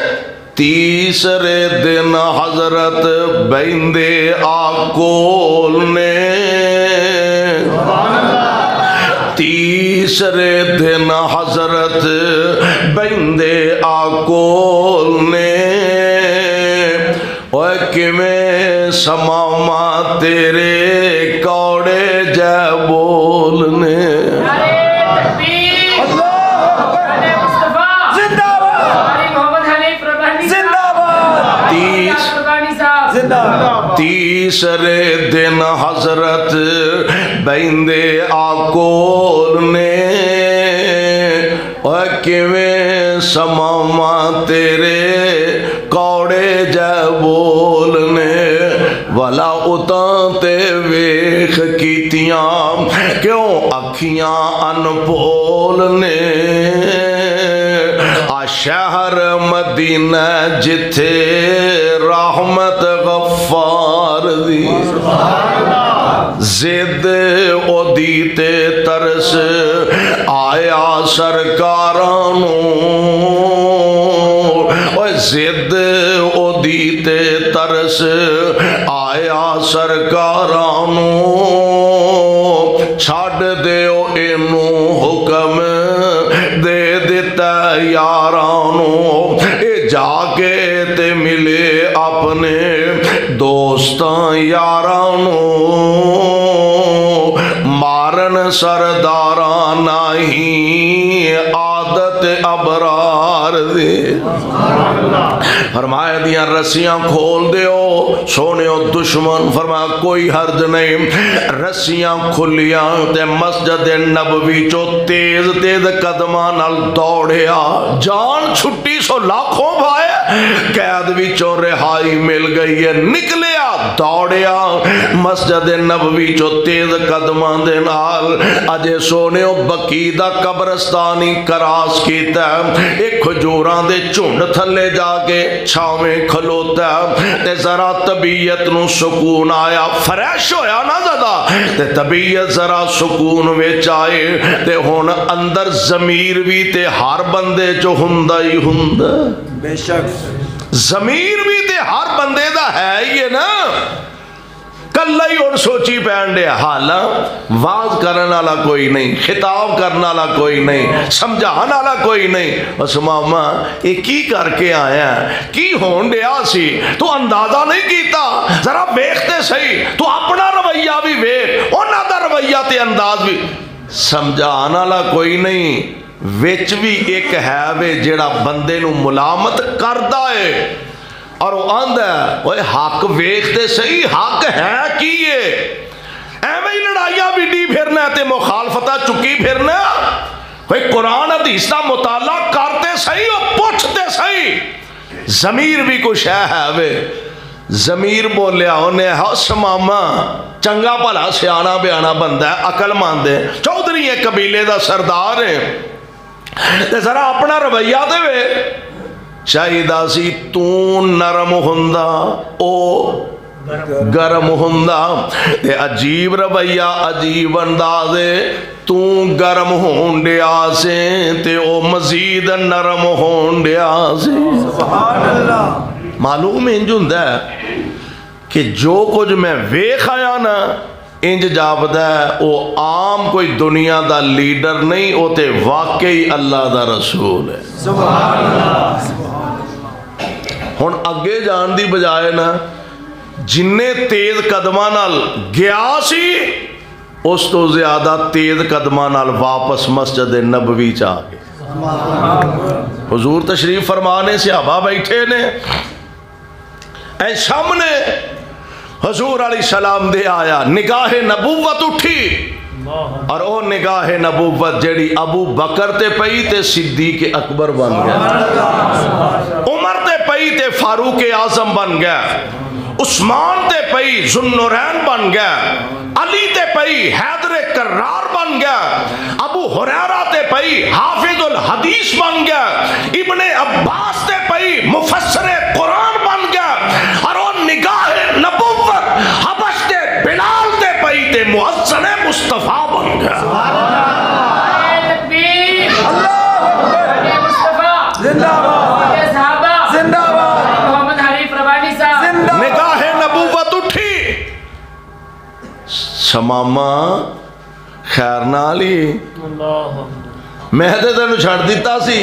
تیسرے دن حضرت بیندے آکول نے، تیسرے دن حضرت بیندے آکول نے، اوہ کمیں سماما تیرے کوڑے جے بولنے، تیسرے دن حضرت بیندے آکول نے، اور کیویں سماما تیرے کوڑے جے بولنے، والا اتاں تے ویخ کیتیاں کیوں اکھیاں انپول نے، شہر مدینہ جتھے رحمت غفار دی، زد او دیتے ترس آیا سرکارانو، زد او دیتے ترس آیا سرکارانو، چھڈ دیو اینو حکم دے دیتا یارانو اے جا کے تے ملے اپنے دوستاں یارانو مارن سرداراں نہیں عادت ابرار دے فرمایا دیاں رسیاں کھول دیو سونےو دشمن فرمایا کوئی حرج نہیں رسیاں کھلیاں تے مسجد نبوی چو تیز تیز قدماں نال دوڑیا جان چھٹی سو لاکھوں بھائے قید وچوں رہائی مل گئی ہے نکلیا دوڑیا مسجد نبوی چو تیز قدماں دے نال اجے سونےو بقی دا قبرستانی کراس کیتا ایک کھجوراں دے جھنڈ تھلے جا کے چھاویں کھلوتا تے ذرا طبیعت نو سکون آیا فریش ہویا نا زدہ تے طبیعت ذرا سکون وچ آئے تے ہون اندر ضمیر بھی تے ہر بندے جو ہندہ ہی ہندہ بے شک ضمیر بھی تے ہر بندے دا ہے ہی ہے نا کل ہی اور سوچی پہن دے حالا واز کرن والا کوئی نہیں خطاب کرن والا کوئی نہیں سمجھان والا کوئی نہیں بس ماما یہ کی کر کے آیا کی ہون دیا سی تو اندازہ نہیں کیتا ذرا ویکھتے صحیح تو اپنا رویہ بھی ویکھ انہاں دا رویہ تے انداز بھی سمجھان والا کوئی نہیں وچ بھی ایک ہے وے جیڑا بندے نو ملامت کردا ہے اور وہ آندہ ہے وہ حق ویکھتے صحیح حق ہے کیے ایویں ہی لڑائیاں بھی ڈی پھرنا ہے تے مخالفتہ چکی پھرنا کوئی قرآن حدیث کا مطالعہ کرتے صحیح اور پوچھتے صحیح ضمیر بھی کچھ ہے وے ضمیر بولیا انہیں حس ماما چنگا بھلا سیانا بیانا بندہ ہے عقل ماندے چودھری ہے قبیلے دا سردار ہے تے ذرا اپنا رویہ دے وے شاہدہ سی تو نرم ہندہ او گرم ہندہ تے عجیب رویہ عجیب اندازے تو گرم ہونڈے آسے تے او مزید نرم ہونڈے آسے سبحان اللہ معلوم انج ہندہ ہے کہ جو کچھ میں ویکھ آیا نا انج جابدہ ہے او عام کوئی دنیا دا لیڈر نہیں او تے واقعی اللہ دا رسول ہے سبحان اللہ ہون اگے جان دی بجائے نا جننے تیز قدمہ نال گیا سی اس تو زیادہ تیز قدمہ نال واپس مسجد نبوی چاہ گئے حضور تشریف فرمانے صحابہ بیٹھے نے اے سامنے حضور علیہ السلام دے آیا نگاہ نبوت اٹھی اور او نگاہ نبوت جیڑی ابو بکر تے پئی تے صدیق اکبر بن گیا عمر تے پئی تے فاروق اعظم بن گیا عثمان تے پئی ذوالنورین بن گیا علی تے پئی حیدر کرار بن گیا ابو ہریرہ تے پئی حافظ الحدیث بن گیا ابن عباس تے پئی مفسر قرآن بن گیا اور وہ نگاہ نبوت حبش تے بلال تے پئی تے مؤذن مصطفیٰ بن گیا زندہ باد زندہ باد محمد حریف ربانی صاحب نگاہ نبوت اٹھی شماما خیر نالی میں تے تینوں چھڑ دیتا سی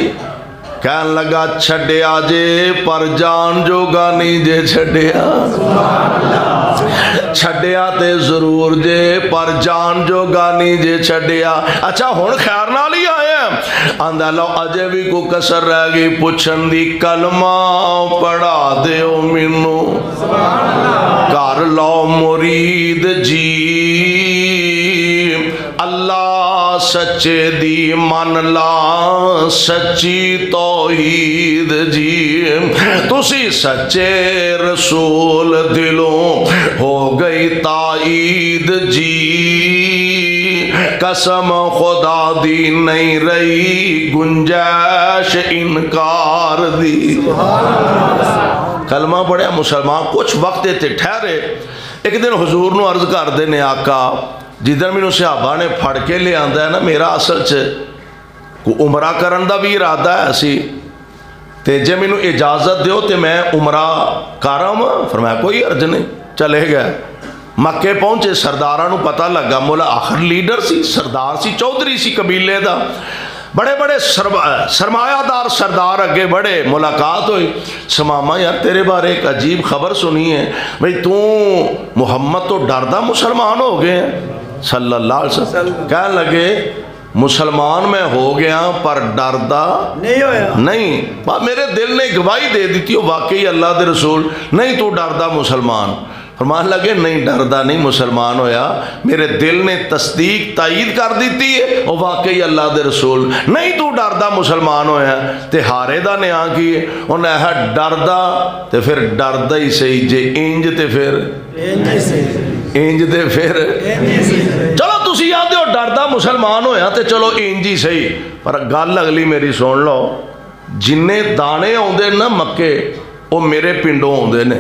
کہن لگا چھڑیا جے پر جان جو گانی جے چھڑیا چھڑیا تے ضرور جے پر جان جو گانی جے چھڑیا اچھا ہون خیر نال ہی آئے ہیں آندہ لو اجے بھی کو کسر رہ گئی پچھن دی کلمہ پڑھا دیو منو کر لو مرید جی اللہ سچے دی من لا سچی توحید جی تسی سچے رسول دلوں ہو گئی تائید جی قسم خدا دی نہیں رہی گنجائش انکار دی کلمہ پڑھیا مسلمان کچھ وقت تے ٹھہرے ایک دن حضور نو عرض کر دینے آقا جدن میں صحابہ نے پھڑ کے لے آندہ ہے نا میرا اصل چھے کو عمرہ کرن دا بھی ارادہ ہے ایسی تے جے میں اجازت دیو تے میں عمرہ کارا ہوں فرمایا کوئی عرض نہیں چلے گئے مکے پہنچے سرداراں نو پتہ لگا مولا آخر لیڈر سی سردار سی چودھری سی قبیلے دا بڑے بڑے سرمایہ دار سردار اگے بڑے ملاقات ہوئی سماما یار تیرے بارے ایک عجیب خبر سنی ہے بھئی تو محمد تو ڈردہ مسلمان ہو گئے ہیں صلی اللہ علیہ وسلم کہنے لگے مسلمان میں ہو گیا پر ڈردہ نہیں ہویا نہیں میرے دل نے گواہی دے دی تھی واقعی اللہ دے رسول نہیں تو ڈردہ مسلمان فرمان لگے نہیں ڈردہ نہیں مسلمان ہویا میرے دل نے تصدیق تائید کر دیتی ہے اور واقعی اللہ دے رسول نہیں تو ڈردہ مسلمان ہویا تے ہارے دا نے آن کی انہیں ہے ڈردہ تے پھر ڈردہ ہی صحیح جے انج تے پھر انج تے پھر چلو تسی آدھے ہو ڈردہ مسلمان ہویا تے چلو انج ہی صحیح پر گل اگلی میری سن لو جننے دانے ہوندے نا مکے وہ میرے پنڈوں ہوندے نے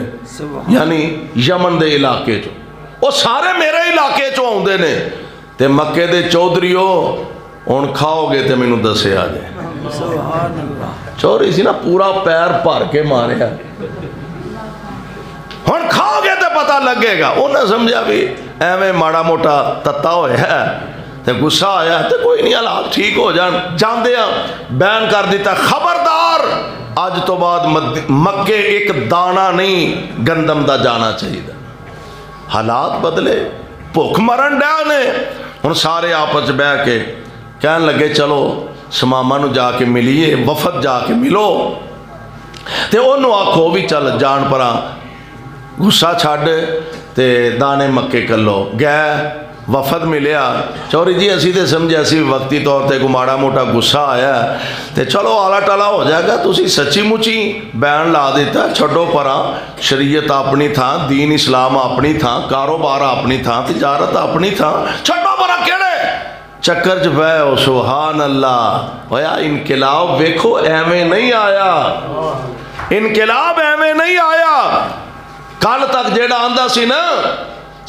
یعنی یمن دے علاقے چو وہ سارے میرے علاقے چو ہوندے نے تے مکے دے چودھریو ان کھاؤ گے تے مینوں دسے آ جائے چوری سی نا پورا پیر بھر کے مارے ہن کھاؤ گے تے پتہ لگے گا انہیں سمجھا بھی ایویں ماڑا موٹا تتا ہویا ہے تے غصہ آیا تے کوئی نہیں حالات ٹھیک ہو جان جاندے ہیں بیان کر دیتا خبردار آج تو بعد مکے ایک دانا نہیں گندم دا جانا چاہیے حالات بدلے بھوک مرن ڈیا نے ہن سارے آپس بہ کے کہنے لگے چلو سماما نو جا کے ملیے وفد جا کے ملو تے انہوں آکھو بھی چل جان پرا غصہ چھاڑ تے دانے مکے کلو گئے وفد ملیا چوری جی اسی تے سمجھے اسی وقتی طور تے کو ماڑا موٹا غصہ آیا تے چلو آلا ٹالا ہو جائے گا تسی سچی مچی بیان لا دیتا چھڑو پرا شریعت اپنی تھا دین اسلام اپنی تھا کاروبار اپنی تھا تجارت اپنی تھا چھڑو پرا کیڑے چکر جو ہے او سبحان اللہ ہویا انقلاب ویکھو ایویں نہیں آیا انقلاب ایویں نہیں آیا کل تک جیڑا آندہ سی نا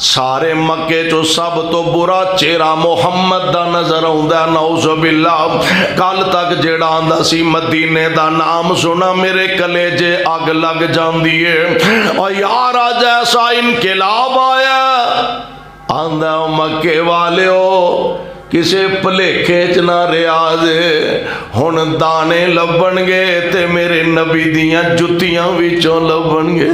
سارے مکے چو سب تو برا چہرہ محمد دا نظر آندا نعوذ باللہ کل تک جیڑا آندا سی مدینے دا نام سنا میرے کلیجے اگ لگ جاندی ہے اور یار آج ایسا انقلاب آیا آندا مکے والے ہو کسے پلیکھے چنا ریاض ہن دانے لبن گے تے میرے نبی دیاں جتیاں وچوں لبن گے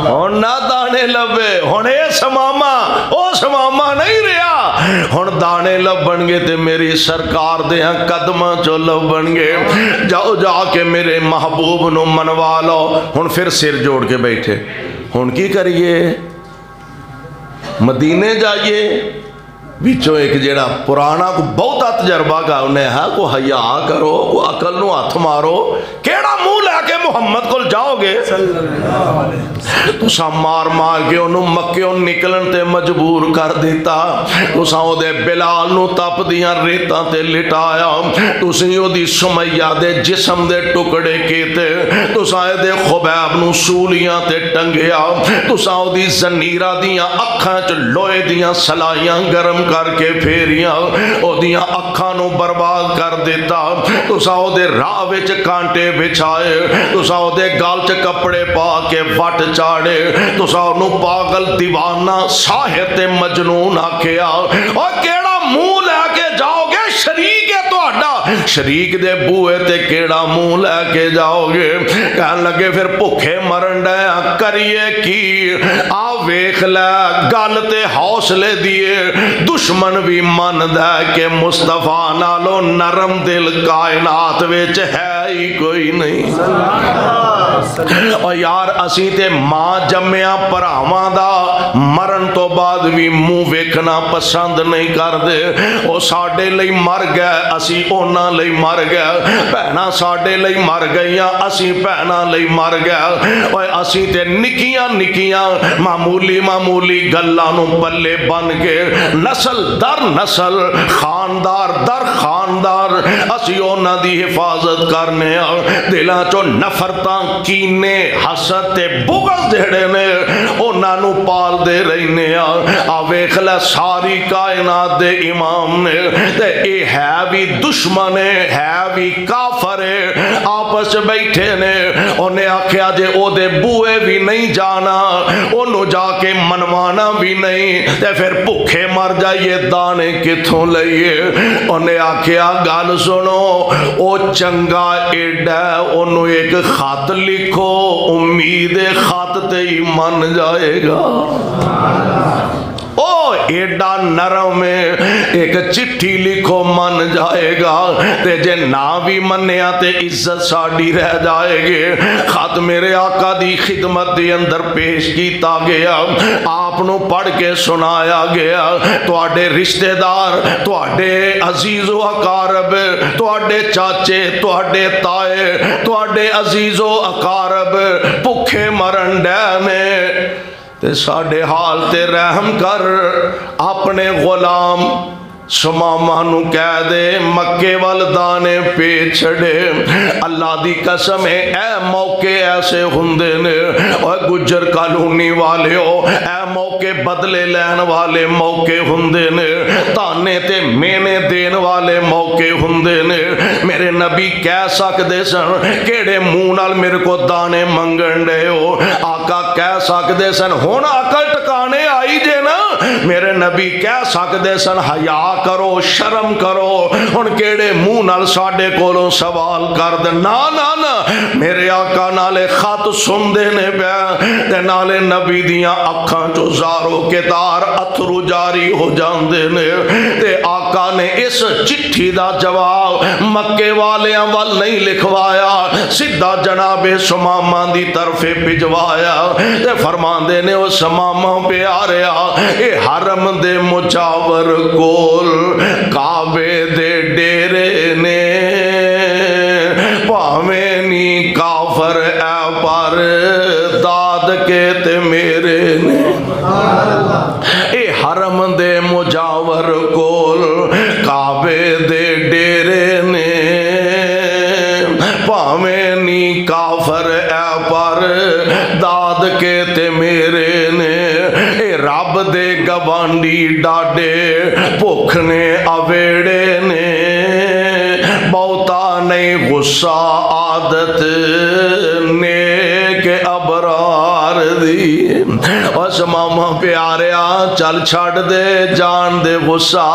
ہن نہ دانے لبے ہن اے سماما او سماما نہیں رہا ہن دانے لبن گے تے میری سرکار دیاں قدماں چوں لبن گے جاؤ جا کے میرے محبوب نو منوا لو ہن پھر سر جوڑ کے بیٹھے ہن کی کریے مدینے جائیے بچوں ایک جیڑا پرانا کو بہتا تجربہ کا انہیں ہے کو حیا کرو کو عقل نو ہاتھ مارو کیڑا منہ لے کے محمد کو جاؤ گے تو سا مار مار کے انہوں مکیوں نکلن تے مجبور کر دیتا تو سا او دے بلال نو تپ دیاں ریتاں تے لٹایا تو سی او دی سمیہ دے جسم دے ٹکڑے کیتے تو سا دے خبیب نو سولیاں تے ٹنگیا تو سا او دی زنیرہ دیاں اکھاں چ لوئے دیاں سلائیاں گرم کر کے پھیریاں او دیاں اکھاں نو برباد کر دیتا تو سا او دے راہ وچ کانٹے بچھائے تو سا او دے گال چ کپڑے پا کے وٹ چاڑے تو سا انو پاگل دیوانہ ساحر تے مجنون آکھیا اور کیڑا منہ لے کے جاؤ گے شریک ہے تو اڈا شریک دے بوئے تے کیڑا منہ لے کے جاؤ گے کہنے لگے پھر بھوکے مرن ڈے کریے کی آ ویکھ لے گل تے حوصلے دیے دشمن بھی من دے کہ مصطفیٰ نالو نرم دل کائنات وچ ہے ہی کوئی نہیں اور یار اسی تے ماں جمعیاں پراواں دا مرن تو بعد بھی منہ ویکھنا پسند نہیں کر دے او ساڈے لئی مر گئے اسی اونا لئی مر گئے بہنا ساڈے لئی مر گئیاں اسی بہنا لئی مر گئے اور اسی تے نکیاں نکیاں معمولی معمولی گلاں نو پلے بن کے نسل در نسل خاندار در خاندار اسی اونا دی حفاظت کرنے دلاں چو نفرتاں کینے حسد تے بغض جڑے نے اونا نو پال دے رہنے ویکھ لے ساری کائنات دے امام نے تے اے ہے بھی دشمن ہے بھی کافر آپس بیٹھے نے انہیں آکھیا جے او دے بوئے بھی نہیں جانا انہوں جا کے منوانا بھی نہیں تے پھر بھوکے مر جائیے دانے کتھوں لئیے انہیں آکھیا گل سنو او چنگا ایڈا انہوں ایک خط لکھو امید خط تے ہی من جائے گا او ایڈا نرم میں ایک چٹھی لکھو من جائے گا تے جے نہ بھی منیا تے عزت ساڑی رہ جائے گے خط میرے آقا دی خدمت دی اندر پیش کیتا گیا آپ نو پڑھ کے سنایا گیا تواڈے رشتہ دار تواڈے عزیز و اقارب تواڈے چاچے تواڈے تائے تواڈے عزیز و اقارب بھوکے مرن ڈے تے ساڑھے حال تے رحم کر اپنے غلام سمامہ نو کہہ دے مکے والدانے پہ چھڑے اللہ دی قسم ہے اے موقع ایسے ہندے نے اے گجر کالونی والے ہو اے موقع بدلے لین والے موقع ہندے نے تانے تے مینے دین والے موقع ہندے نے میرے نبی کہہ سکدے سن کیڑے منہ نال میرے کو دانے منگن دے ہو آقا کہہ سکدے سن ہن عقل ٹکانے آئی جے نا میرے نبی کہہ سکدے سن حیا کرو شرم کرو ہن کیڑے منہ نال ساڈے کولوں سوال کر دے نا نا نا میرے آقا نالے خط سن دے نے پیا تے نالے نبی دیاں اکھاں چوں زارو کے تار اتھرو جاری ہو جاندے نے تے آقا نے اس چٹھی دا جواب مکے والیاں وال نہیں لکھوایا سیدھا جناب سمامہ دی طرف بھجوایا تے فرماندے نے او سمامہ پہ آ رہا اے حرم دے مجاور کول کعبے دے ڈیرے نے پاویں نی کافر اے پر داد کے تے میرے نے اے حرم دے مجاور کول کعبے دے ڈیرے نے پاویں نی کافر اے پر داد کے تے میرے نے اے رب دے گوانڈی ڈاڈے بھوک نے اویڑے نے بہتا نہیں غصہ عادت نیک ابرار دی اس ماما پیاریا چل چھڑ دے جان دے غصہ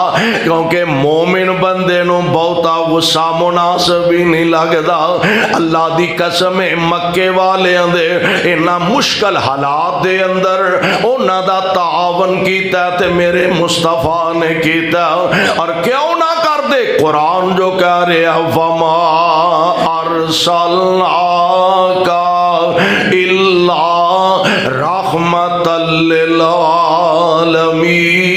کیونکہ مومن بندے نو بہتا غصہ مناسب ہی نہیں لگدا اللہ دی قسم مکے والے اندے انہا مشکل حالات دے اندر انہا دا تعاون کیتا تے میرے مصطفیٰ نے کیتا اور کیوں نہ کر دے قرآن جو کہہ رہے وما ارسلناک الا رحمت للعالمین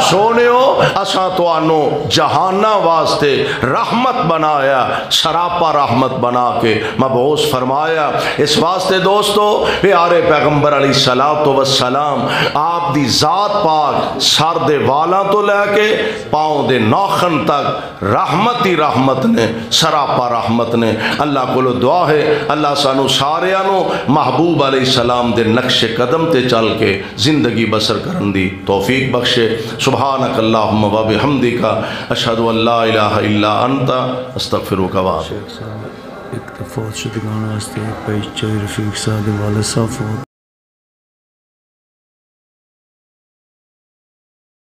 سونےو اساں تو آنو جہانہ واسطے رحمت بنایا سراپا رحمت بنا کے مبعوث فرمایا اس واسطے دوستو پیارے پیغمبر علیہ السلام آپ دی ذات پاک سر دے والاں تو لے کے پاؤں دے نوخن تک رحمت ہی رحمت نے سراپا رحمت نے اللہ کو دعا ہے اللہ سانو ساریانو محبوب علیہ السلام دے نقش قدم تے چل کے زندگی بسر کرن دی توفیق بخشے سبحانک اللہم و بحمدک اشہد ان لا الہ الا انت استغفرک و اتوب ایک دفعہ شدگان واسطے پیش چاہی رفیق صاحب والد صاحب